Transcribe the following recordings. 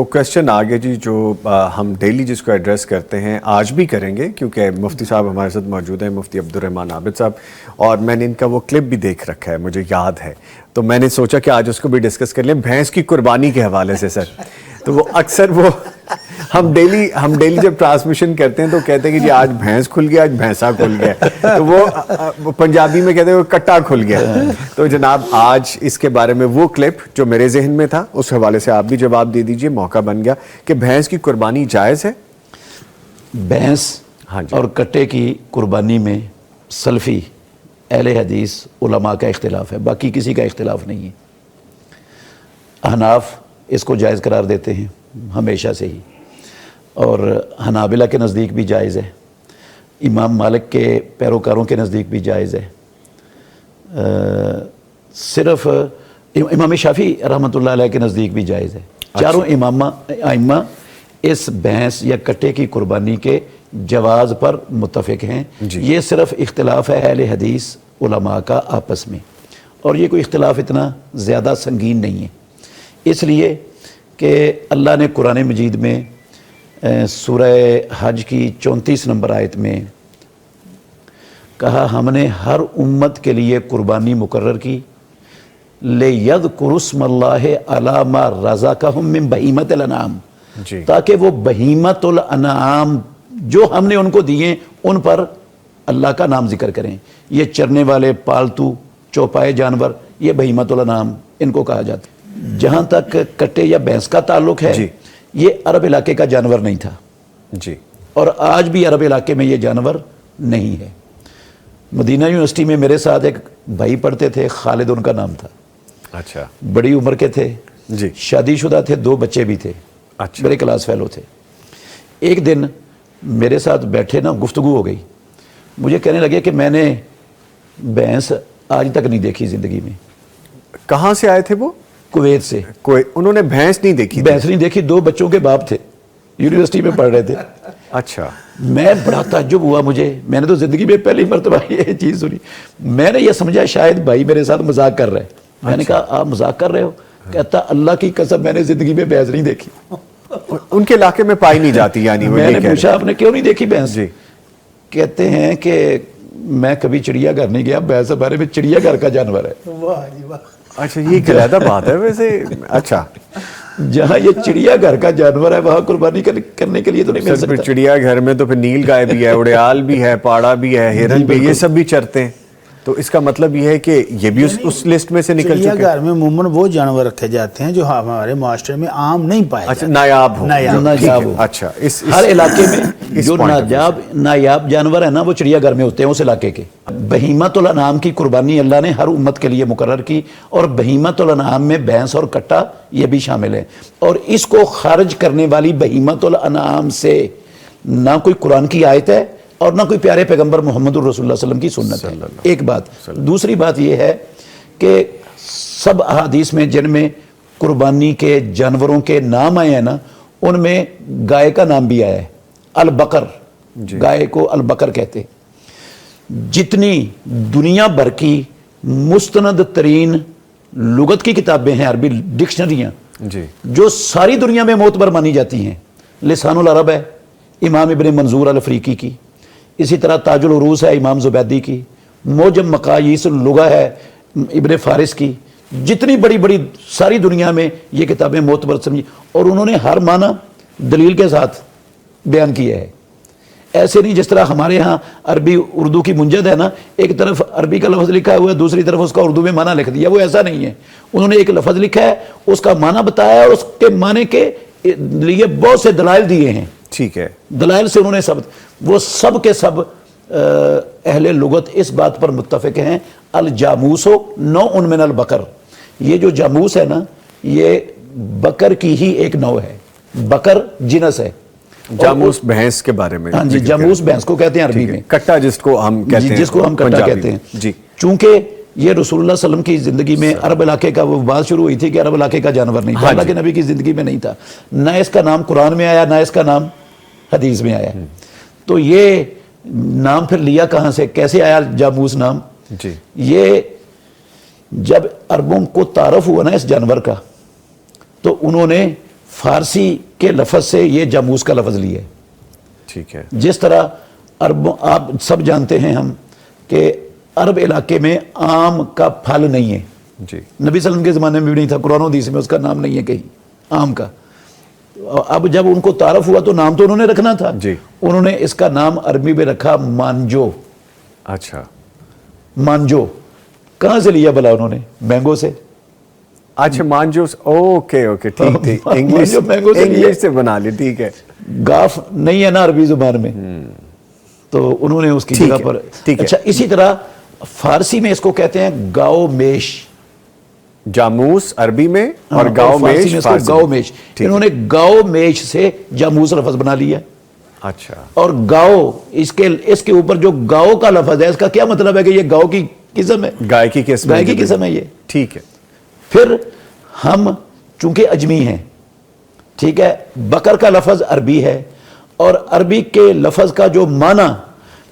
وہ کویسچن آگے جی جو ہم ڈیلی جس کو ایڈریس کرتے ہیں آج بھی کریں گے کیونکہ مفتی صاحب ہمارے ساتھ موجود ہیں, مفتی عبدالرحمن عابد صاحب, اور میں نے ان کا وہ کلپ بھی دیکھ رکھا ہے, مجھے یاد ہے, تو میں نے سوچا کہ آج اس کو بھی ڈسکس کر لیں بھینس کی قربانی کے حوالے سے. سر تو وہ اکثر وہ ہم ڈیلی جب ٹرانسمیشن کرتے ہیں تو کہتے ہیں کہ جی آج بھینس کھل گیا, آج بھینسا کھل گیا, تو وہ پنجابی میں کہتے ہیں وہ کٹا کھل گیا. تو جناب آج اس کے بارے میں وہ کلپ جو میرے ذہن میں تھا اس حوالے سے آپ بھی جواب دے دیجئے, موقع بن گیا کہ بھینس کی قربانی جائز ہے. بھینس اور کٹے کی قربانی میں سلفی اہل حدیث علماء کا اختلاف ہے, باقی کسی کا اختلاف نہیں ہے. احناف اس کو جائز قرار دیتے ہیں ہمیشہ سے ہی, اور حنابلہ کے نزدیک بھی جائز ہے, امام مالک کے پیروکاروں کے نزدیک بھی جائز ہے. صرف امام شافعی رحمۃ اللہ علیہ کے نزدیک بھی جائز ہے. چاروں ائمہ اس بھینس یا کٹے کی قربانی کے جواز پر متفق ہیں. یہ صرف اختلاف ہے اہل حدیث علماء کا آپس میں, اور یہ کوئی اختلاف اتنا زیادہ سنگین نہیں ہے, اس لیے کہ اللہ نے قرآن مجید میں سورہ حج کی 34 نمبر آیت میں کہا ہم نے ہر امت کے لیے قربانی مقرر کی لِيَذْكُرُوا اسْمَ اللَّهِ عَلَىٰ مَا رَزَقَهُم مِّن بَهِیمَةِ الْأَنْعَامِ, تاکہ وہ بہیمت الانعام جو ہم نے ان کو دیے ان پر اللہ کا نام ذکر کریں. یہ چرنے والے پالتو چوپائے جانور یہ بہیمت الانعام ان کو کہا جاتا ہے. جہاں تک کٹے یا بھینس کا تعلق ہے یہ عرب علاقے کا جانور نہیں تھا جی, اور آج بھی عرب علاقے میں یہ جانور نہیں ہے. مدینہ یونیورسٹی میں میرے ساتھ ایک بھائی پڑھتے تھے, خالد ان کا نام تھا. اچھا, بڑی عمر کے تھے جی, شادی شدہ تھے, 2 بچے بھی تھے, اچھا, میرے کلاس فیلو تھے. ایک دن میرے ساتھ بیٹھے نا, گفتگو ہو گئی, مجھے کہنے لگے کہ میں نے بھینس آج تک نہیں دیکھی زندگی میں. کہاں سے آئے تھے وہ؟ کویت سے. انہوں نے بھینس نہیں دیکھی؟ بھینس نہیں دیکھی, 2 بچوں کے باپ تھے, یونیورسٹی میں پڑھ رہے تھے. اچھا, میں بڑا تعجب ہوا مجھے, میں نے تو زندگی میں پہلی مرتبہ یہ چیز سنی. میں نے یہ سمجھا شاید بھائی میرے ساتھ مذاق کر رہے ہیں. میں نے کہا آپ مذاق کر رہے ہو؟ کہتا اللہ کی قسم میں نے زندگی میں بھینس نہیں دیکھی. ان کے علاقے میں پائی نہیں جاتی یعنی؟ میں نے پوچھا آپ نے کیوں نہیں دیکھی بھینس؟ جی, کہتے ہیں کہ میں کبھی چڑیا گھر نہیں گیا, بھینس ہمارے میں چڑیا گھر کا جانور ہے. واہ جی واہ. اچھا, یہ علیحدہ بات ہے ویسے. اچھا, جہاں یہ چڑیا گھر کا جانور ہے وہاں قربانی کرنے کے لیے تو نہیں مل سکتا. چڑیا گھر میں تو پھر نیل گائے بھی ہے, اڑیال بھی ہے, پاڑا بھی ہے, ہرن بھی, یہ سب بھی چرتے ہیں, تو اس کا مطلب یہ ہے کہ یہ بھی اس لسٹ میں سے نکل چکے. چڑیا گھر میں عموماً وہ جانور رکھے جاتے ہیں جو ہمارے معاشرے میں عام نہیں پائے اچھا, نایاب ہو. اچھا, ہر علاقے میں جو نایاب جانور ہے نا وہ چڑیا گھر میں ہوتے ہیں اس علاقے کے. بہیمت الانعام کی قربانی اللہ نے ہر امت کے لیے مقرر کی, اور بہیمت الانعام میں بھینس اور کٹا یہ بھی شامل ہے. اور اس کو خارج کرنے والی بہیمت الانعام سے نہ کوئی قرآن کی آیت ہے اور نہ کوئی پیارے پیغمبر محمد الرسول اللہ صلی اللہ علیہ وسلم کی سنت ہے. ایک بات. دوسری بات یہ ہے کہ سب احادیث میں جن میں قربانی کے جانوروں کے نام آئے ہیں نا, ان میں گائے کا نام بھی آیا ہے, البقر. گائے کو البقر کہتے. جتنی دنیا بھر کی مستند ترین لغت کی کتابیں ہیں, عربی ڈکشنریاں جو ساری دنیا میں معتبر مانی جاتی ہیں, لسان العرب ہے امام ابن منظور الافریقی کی, اسی طرح تاج العروض ہے امام زبیدی کی, موجم مقاییس اللغہ ہے ابن فارس کی. جتنی بڑی بڑی ساری دنیا میں یہ کتابیں معتبر سمجھی, اور انہوں نے ہر معنی دلیل کے ساتھ بیان کیا ہے. ایسے نہیں جس طرح ہمارے ہاں عربی اردو کی منجد ہے نا, ایک طرف عربی کا لفظ لکھا ہوا ہے, دوسری طرف اس کا اردو میں معنی لکھ دیا. وہ ایسا نہیں ہے, انہوں نے ایک لفظ لکھا ہے, اس کا معنی بتایا ہے, اور اس کے معنی کے لیے بہت سے دلائل دیے ہیں. ٹھیک ہے, دلائل سے انہوں نے وہ سب کے سب اہل لغت اس بات پر متفق ہیں, الجاموس نوع من البقر. یہ جو جاموس ہے نا یہ بکر کی ہی ایک نوع ہے, بکر جنس ہے. جاموس بھینس کے بارے میں. ہاں جی, جاموس بھینس کو کہتے ہیں عربی میں, کٹا جس کو ہم کہتے ہیں, جس کو ہم کٹا کہتے ہیں. جی, چونکہ یہ رسول اللہ صلی اللہ علیہ وسلم کی زندگی میں عرب علاقے کا وہ بات شروع ہوئی تھی کہ عرب علاقے کا جانور نہیں تھا, اللہ کے نبی کی زندگی میں نہیں تھا, نہ اس کا نام قرآن میں آیا, نہ اس کا نام حدیث میں آیا. تو یہ نام پھر لیا کہاں سے, کیسے آیا جاموس نام؟ جی, یہ جب عربوں کو تعارف ہوا نا اس جانور کا, تو انہوں نے فارسی کے لفظ سے یہ جاموس کا لفظ لیا ہے. ٹھیک ہے. جس طرح آپ سب جانتے ہیں ہم کہ عرب علاقے میں آم کا پھل نہیں ہے. جی. نبی صلی اللہ علیہ وسلم کے زمانے میں بھی نہیں تھا, قرآن و حدیث میں اس کا نام نہیں ہے کہیں آم کا. اب جب ان کو تعارف ہوا تو نام تو انہوں نے رکھنا تھا. جی. انہوں نے اس کا نام عربی میں رکھا مانجو. اچھا. مانجو کہاں سے لیا بلا انہوں نے؟ مینگو سے. اچھا مانجو. اوکے اوکے ٹھیک ٹھیک. انگلش سے بنا لی. ٹھیک ہے. گاف نہیں ہے نا عربی زبان میں, تو انہوں نے اس کی جگہ پر. اچھا اسی طرح فارسی میں اس کو کہتے ہیں گاؤ میش. جاموس عربی میں اور گاؤ میش فارسی. گاؤ میش انہوں نے گاؤ میش سے جاموس لفظ بنا لیا. اچھا. اور گاؤ اس کے اوپر جو گاؤ کا لفظ ہے اس کا کیا مطلب ہے کہ یہ گاؤ کی قسم ہے, گائے کی قسم. گائے کی قسم ہے یہ. ٹھیک ہے. پھر ہم چونکہ اجمی ہیں, ٹھیک ہے, بکر کا لفظ عربی ہے اور عربی کے لفظ کا جو معنی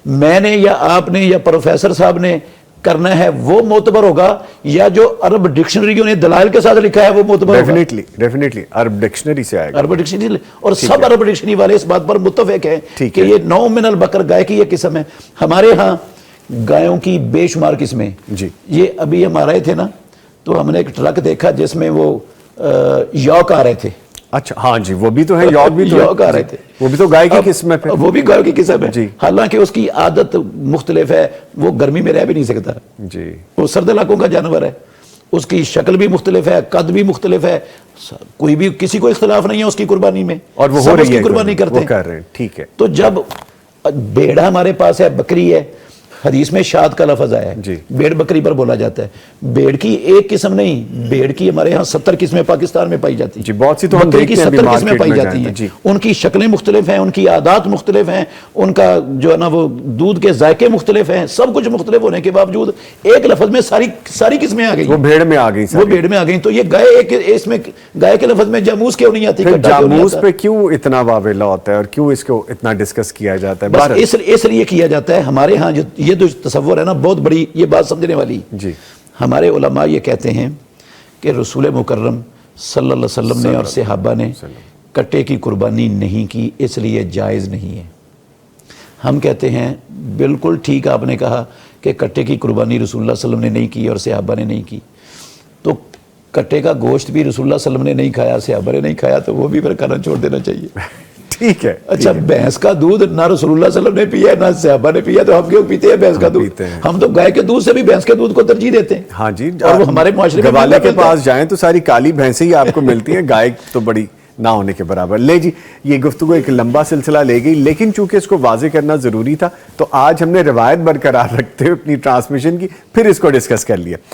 میں نے یا آپ نے یا پروفیسر صاحب نے کرنا ہے وہ معتبر ہوگا, یا جو عرب ڈکشنریوں نے دلائل کے ساتھ لکھا ہے وہ معتبر ہوگا. ڈیفینیٹلی عرب ڈکشنری سے آئے گا. عرب ڈکشنری, اور سب عرب ڈکشنری والے اس بات پر متفق ہیں کہ یہ نوع من البقر گائے کی یہ قسم ہے. ہمارے ہاں گایوں کی بے شمار قسمیں. جی. یہ ابھی ہم آ رہے تھے نا تو ہم نے ایک ٹرک دیکھا جس میں وہ یوک آ رہے تھے. اچھا ہاں جی, وہ بھی تو ہے. یوک بھی تو یوک آ رہے تھے. وہ بھی تو گائے کی قسم ہے. وہ بھی گائے کی قسم ہے. جی. حالانکہ اس کی عادت مختلف ہے, وہ گرمی میں رہ بھی نہیں سکتا. جی. وہ سرد علاقوں کا جانور ہے, اس کی شکل بھی مختلف ہے, قد بھی مختلف ہے, کوئی بھی کسی کو اختلاف نہیں ہے اس کی قربانی میں, اور وہ سب ہو اس رہی کی ہے قربانی کرتے ہیں. ٹھیک ہے. تو جب بھیڑ ہمارے پاس ہے, بکری ہے, حدیث میں شاد کا لفظ آیا ہے. جی. بھیڑ بکری پر بولا جاتا ہے. بھیڑ کی ایک قسم نہیں, بھیڑ کی ہمارے ہاں 70 قسمیں پاکستان میں پائی جاتی ہیں. جی, بہت سی تو ہم بکری کی دیکھتے ہیں 70 قسمیں پائی جاتی ہیں. ان کی شکلیں مختلف ہیں, ان کی عادات مختلف ہیں, ان کا جو ہے نا وہ دودھ کے ذائقے مختلف ہیں, سب کچھ مختلف ہونے کے باوجود ایک لفظ میں ساری قسمیں آ گئی. وہ بھیڑ میں آ گئی. وہ بھیڑ میں آ گئی. تو یہ گائے, اس میں گائے کے لفظ میں جاموس کیوں نہیں آتی؟ جاموس پہ کیوں اتنا واویلا ہوتا ہے اور کیوں اس کو اتنا ڈسکس کیا جاتا ہے؟ بس اس لیے کیا جاتا ہے. ہمارے ہاں یہ جو تصور ہے نا بہت بڑی یہ بات سمجھنے والی. جی. ہمارے علماء یہ کہتے ہیں کہ رسول مکرم صلی اللہ علیہ وسلم نے اور صحابہ نے کٹے کی قربانی نہیں کی, اس لیے جائز نہیں ہے. ہم کہتے ہیں بالکل ٹھیک آپ نے کہا کہ کٹے کی قربانی رسول اللہ صلی اللہ علیہ وسلم نے نہیں کی اور صحابہ نے نہیں کی, تو کٹے کا گوشت بھی رسول اللہ صلی اللہ علیہ وسلم نے نہیں کھایا, صحابہ نے نہیں کھایا, تو وہ بھی پھر کھانا چھوڑ دینا چاہیے. ٹھیک ہے. اچھا, بھینس کا دودھ نہ رسول اللہ صلی اللہ علیہ وسلم نے پیا نہ صحابہ نے پیا, تو ہم کیوں پیتے ہیں بھینس کا دودھ؟ ہم تو گائے کے دودھ سے بھی بھینس کے دودھ کو ترجیح دیتے ہیں. ہاں جی, اور وہ ہمارے معاشرے میں گوالے کے پاس جائیں تو ساری کالی بھینسیں ہی آپ کو ملتی ہیں, گائے تو بڑی نہ ہونے کے برابر. لے جی, یہ گفتگو ایک لمبا سلسلہ لے گئی, لیکن چونکہ اس کو واضح کرنا ضروری تھا تو آج ہم نے روایت برقرار رکھتے ہوئے اپنی ٹرانسمیشن کی پھر اس کو ڈسکس کر لیا.